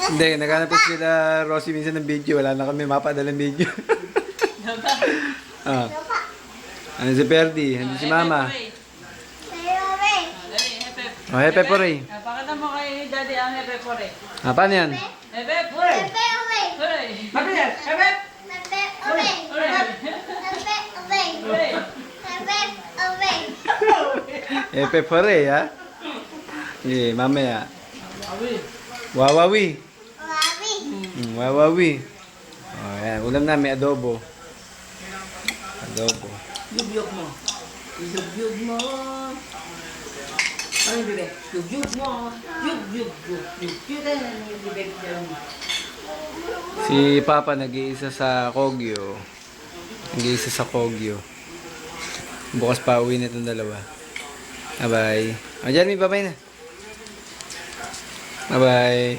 Hindi, naghanap po sila Rosie minsan ng video. Wala na kami mapadalang video. Ah. Ano si Perdi? Hindi si Mama. Oh, hepe po rin. Pakita mo kay Daddy ang hepe po rin. Ah, paano yan? Hepe po rin. Hooray! Mabilis! Hepe! Hooray! Hepe po rin, ha? Sige, mamaya. Wawawi. Wawawi. Oh, yan. Ulam namin, adobo. Adobo. Yugyug mo. Yugyug mo. Ano yung bibig? Yugyug mo. Yugyug. Yugyug. Si Papa nag-iisa sa Kogyo. Nag-iisa sa Kogyo. Bukas pa uwi na itong dalawa. Bye-bye. O, Jeremy, bye-bye na. Bye-bye.